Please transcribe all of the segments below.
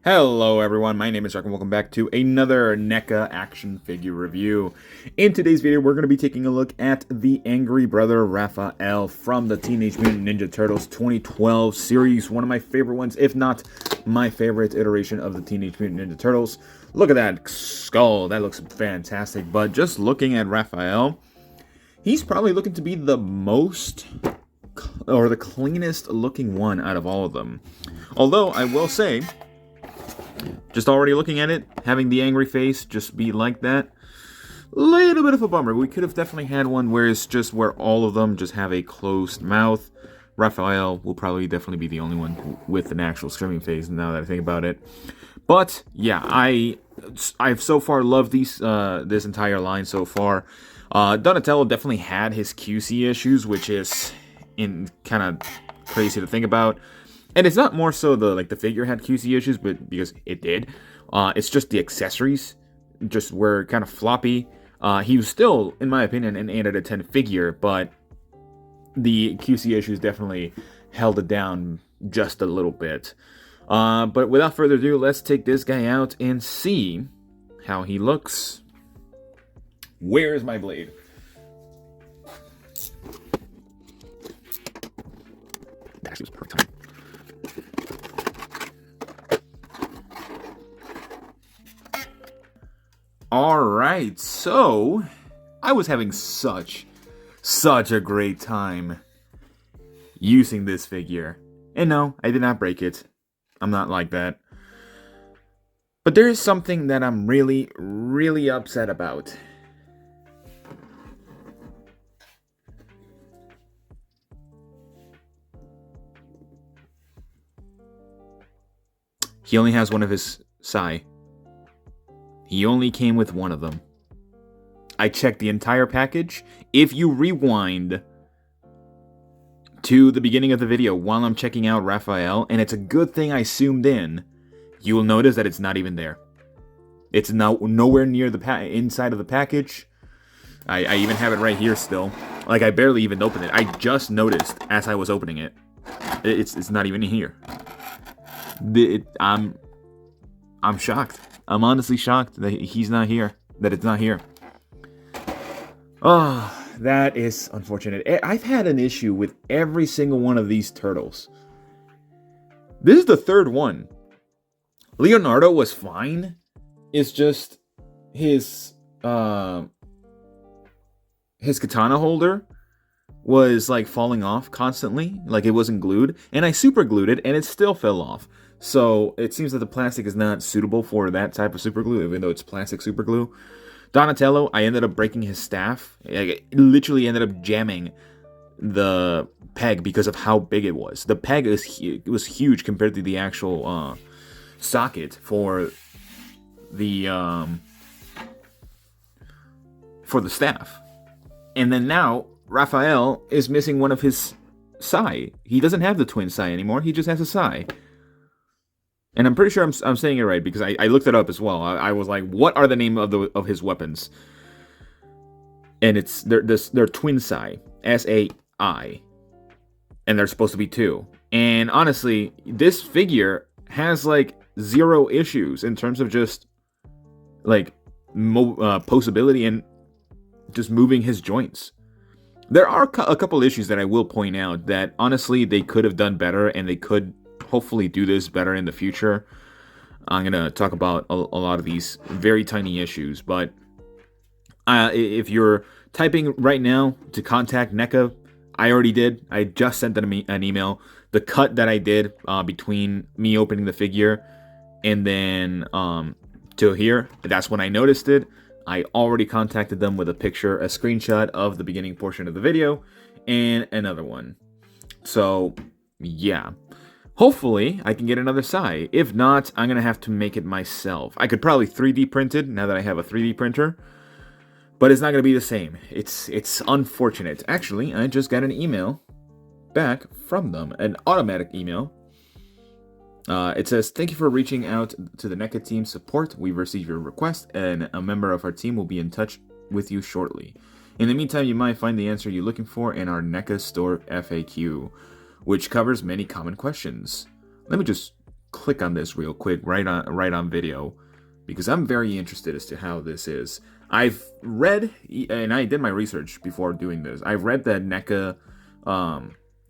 Hello everyone, my name is Chuck and welcome back to another NECA action figure review. In today's video, we're going to be taking a look at the angry brother Raphael from the Teenage Mutant Ninja Turtles 2012 series. One of my favorite ones, if not my favorite iteration of the Teenage Mutant Ninja Turtles. Look at that skull, that looks fantastic. But just looking at Raphael, he's probably looking to be the most, or the cleanest looking one out of all of them. Although, I will say, just already looking at it, having the angry face just be like that, little bit of a bummer. We could have definitely had one where it's just where all of them just have a closed mouth. Raphael will probably definitely be the only one with an actual screaming face now that I think about it. But yeah, I've so far loved this entire line so far. Donatello definitely had his QC issues, which is kind of crazy to think about. And it's not more so the figure had QC issues, but because it did. It's just the accessories just were kind of floppy. He was still, in my opinion, an 8 out of 10 figure, but the QC issues definitely held it down just a little bit. But without further ado, let's take this guy out and see how he looks. Where is my blade? That was perfect time. Alright, so I was having such a great time using this figure. And no, I did not break it. I'm not like that. But there is something that I'm really upset about. He only has one of his sai. He only came with one of them. I checked the entire package. If you rewind to the beginning of the video while I'm checking out Raphael, and it's a good thing I zoomed in, you will notice that it's not even there. It's nowhere near the inside of the package. I even have it right here still. Like, I barely even opened it. I just noticed as I was opening it. It's not even here. I'm shocked. I'm honestly shocked that he's not here. That it's not here. Oh, that is unfortunate. I've had an issue with every single one of these turtles. This is the third one. Leonardo was fine. It's just his katana holder was like falling off constantly. Like it wasn't glued. And I super glued it and it still fell off. So it seems that the plastic is not suitable for that type of super glue, even though it's plastic super glue. Donatello, I ended up breaking his staff. I literally ended up jamming the peg because of how big it was. The peg was huge compared to the actual socket for the staff. And then now Raphael is missing one of his sai. He doesn't have the twin sai anymore. He just has a sai. And I'm pretty sure I'm saying it right because I looked it up as well. I was like, what are the name of his weapons? And they're twin sai, S-A-I, and they're supposed to be 2. And honestly, this figure has like 0 issues in terms of just like posability and just moving his joints. There are a couple issues that I will point out that honestly they could have done better, and they could hopefully do this better in the future. I'm going to talk about a lot of these very tiny issues, but if you're typing right now to contact NECA, I already did. I just sent them an email. The cut that I did between me opening the figure and then to here, that's when I noticed it. I already contacted them with a picture, a screenshot of the beginning portion of the video, and another one. So, yeah. Hopefully, I can get another sai. If not, I'm going to have to make it myself. I could probably 3D print it now that I have a 3D printer. But it's not going to be the same. It's unfortunate. Actually, I just got an email back from them. An automatic email. It says, thank you for reaching out to the NECA team support. We've received your request, and a member of our team will be in touch with you shortly. In the meantime, you might find the answer you're looking for in our NECA store FAQ, which covers many common questions. Let me just click on this real quick, right on video, because I'm very interested as to how this is. I've read, and I did my research before doing this, I've read that NECA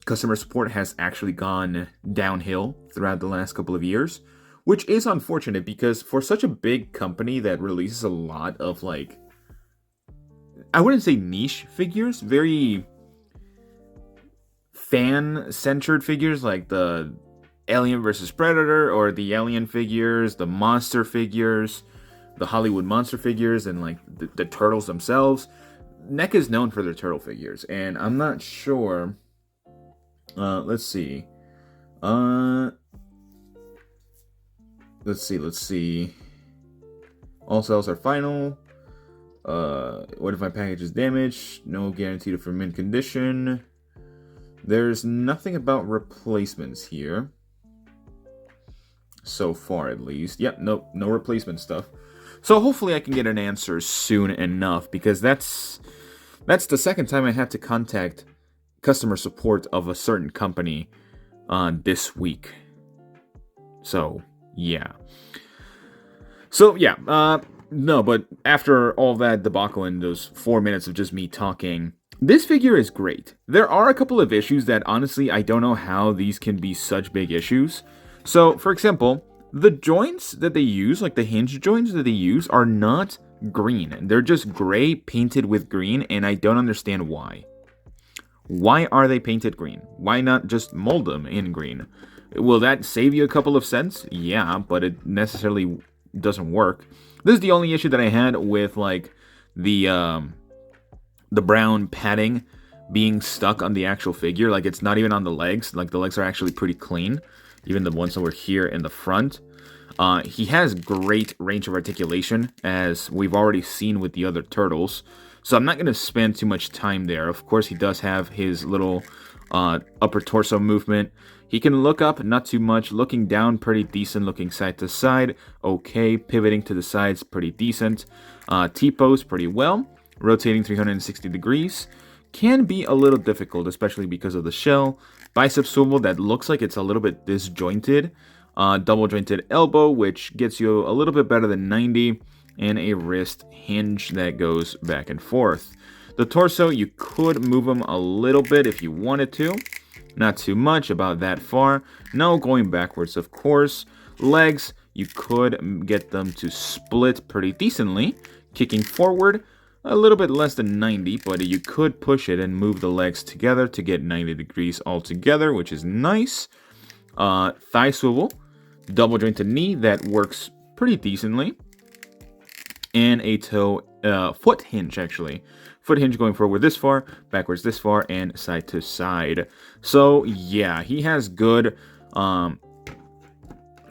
customer support has actually gone downhill throughout the last couple of years, which is unfortunate because for such a big company that releases a lot of, like, I wouldn't say niche figures, very fan-centered figures like the Alien vs. Predator, or the Alien figures, the monster figures, the Hollywood monster figures, and like the turtles themselves. NECA is known for their turtle figures, and I'm not sure. Let's see. Let's see. All sales are final. What if my package is damaged? No guarantee for mint condition. There's nothing about replacements here. So far, at least. Yep, no replacement stuff. So hopefully I can get an answer soon enough, because that's the second time I had to contact customer support of a certain company this week. So, yeah. No, but after all that debacle and those 4 minutes of just me talking, this figure is great. There are a couple of issues that, honestly, I don't know how these can be such big issues. So, for example, the joints that they use, like the hinge joints that they use, are not green. They're just gray painted with green, and I don't understand why. Why are they painted green? Why not just mold them in green? Will that save you a couple of cents? Yeah, but it necessarily doesn't work. This is the only issue that I had with, like, the brown padding being stuck on the actual figure. Like, it's not even on the legs. Like, the legs are actually pretty clean, even the ones that were here in the front. He has great range of articulation, as we've already seen with the other turtles. So I'm not going to spend too much time there. Of course, he does have his little upper torso movement. He can look up, not too much. Looking down, pretty decent. Looking side to side, okay. Pivoting to the sides, pretty decent. T-pose, pretty well. Rotating 360 degrees. Can be a little difficult, especially because of the shell. Bicep swivel that looks like it's a little bit disjointed. Double jointed elbow, which gets you a little bit better than 90. And a wrist hinge that goes back and forth. The torso, you could move them a little bit if you wanted to. Not too much, about that far. No going backwards, of course. Legs, you could get them to split pretty decently. Kicking forward, a little bit less than 90, but you could push it and move the legs together to get 90 degrees altogether, which is nice. Thigh swivel, double jointed knee, that works pretty decently. And a toe, foot hinge, actually. Foot hinge going forward this far, backwards this far, and side to side. So, yeah, he has good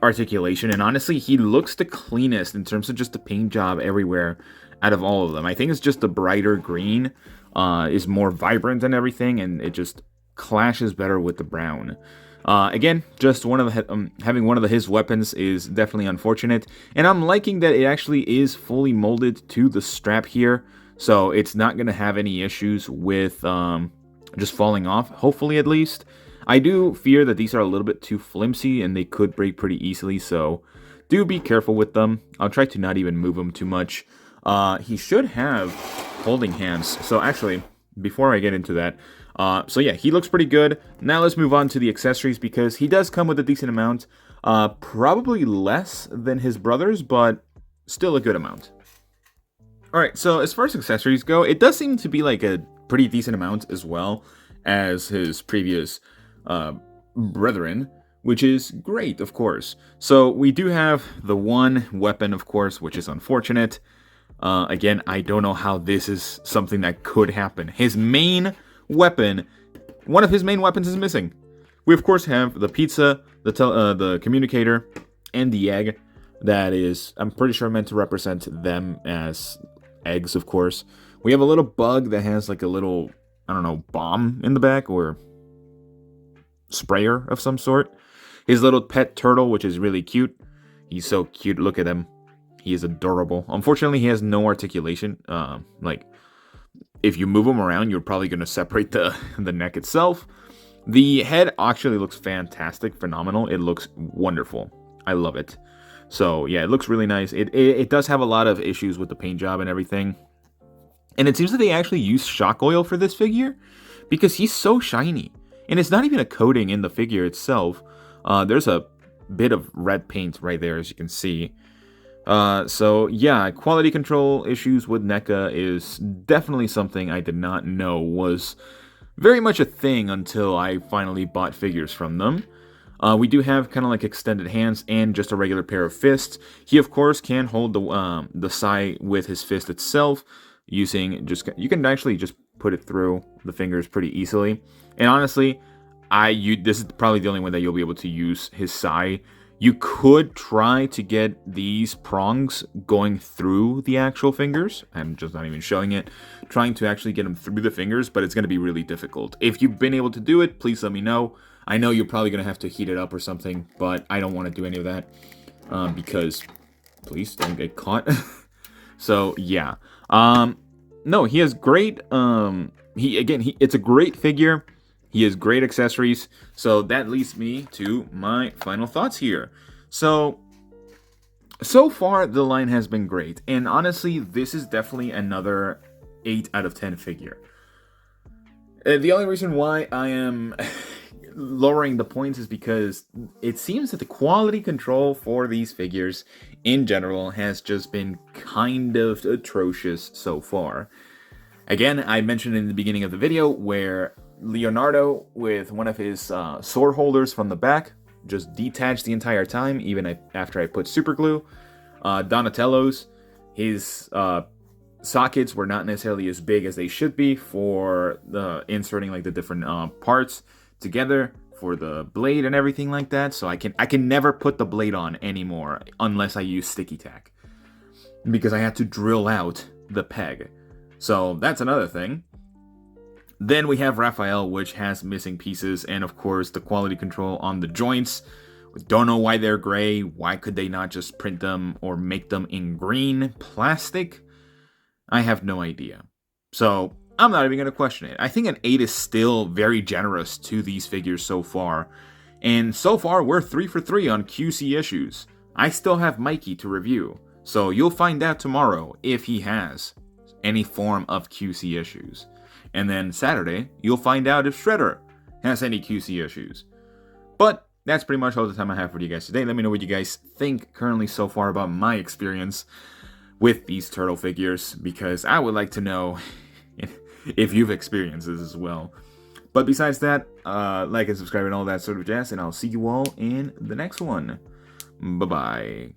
articulation. And honestly, he looks the cleanest in terms of just the paint job everywhere out of all of them. I think it's just the brighter green is more vibrant and everything, and it just clashes better with the brown. Again, just one of the having one of his weapons is definitely unfortunate, and I'm liking that it actually is fully molded to the strap here, so it's not going to have any issues with just falling off, hopefully at least. I do fear that these are a little bit too flimsy and they could break pretty easily, so do be careful with them. I'll try to not even move them too much. He should have holding hands, so actually, before I get into that, so yeah, he looks pretty good. Now let's move on to the accessories, because he does come with a decent amount. Probably less than his brothers, but still a good amount. Alright, so as far as accessories go, it does seem to be like a pretty decent amount as well as his previous brethren, which is great, of course. So we do have the one weapon, of course, which is unfortunate. Again, I don't know how this is something that could happen. His main weapon, one of his main weapons is missing. We of course have the pizza, the communicator, and the egg. That is, I'm pretty sure, meant to represent them as eggs, of course. We have a little bug that has like a little, I don't know, bomb in the back, or sprayer of some sort. His little pet turtle, which is really cute. He's so cute, look at him. He is adorable. Unfortunately, he has no articulation. Like, if you move him around, you're probably going to separate the neck itself. The head actually looks fantastic, phenomenal. It looks wonderful. I love it. So yeah, it looks really nice. It does have a lot of issues with the paint job and everything. And it seems that they actually use shock oil for this figure because he's so shiny. And it's not even a coating in the figure itself. There's a bit of red paint right there, as you can see. So yeah, quality control issues with NECA is definitely something I did not know was very much a thing until I finally bought figures from them. We do have kind of like extended hands and just a regular pair of fists. He of course can hold the sai with his fist itself using you can actually just put it through the fingers pretty easily. And honestly, this is probably the only one that you'll be able to use his sai. You could try to get these prongs going through the actual fingers. I'm just not even showing it. Trying to actually get them through the fingers, but it's going to be really difficult. If you've been able to do it, please let me know. I know you're probably going to have to heat it up or something, but I don't want to do any of that because please don't get caught. So, yeah. No, he has great... it's a great figure. He has great accessories, so that leads me to my final thoughts here. So far, the line has been great, and honestly, this is definitely another 8 out of 10 figure. The only reason why I am lowering the points is because it seems that the quality control for these figures in general has just been kind of atrocious so far. Again, I mentioned in the beginning of the video where Leonardo, with one of his sword holders from the back, just detached the entire time, even after I put super glue. Donatello's, his sockets were not necessarily as big as they should be for inserting like the different parts together for the blade and everything like that. So I can never put the blade on anymore unless I use sticky tack, because I had to drill out the peg. So that's another thing. Then we have Raphael, which has missing pieces, and of course the quality control on the joints. Don't know why they're gray. Why could they not just print them or make them in green plastic? I have no idea. So I'm not even going to question it. I think an 8 is still very generous to these figures so far. And so far we're 3 for 3 on QC issues. I still have Mikey to review, so you'll find out tomorrow if he has any form of QC issues. And then Saturday, you'll find out if Shredder has any QC issues. But that's pretty much all the time I have for you guys today. Let me know what you guys think currently so far about my experience with these turtle figures, because I would like to know if you've experienced this as well. But besides that, like and subscribe and all that sort of jazz, and I'll see you all in the next one. Bye-bye.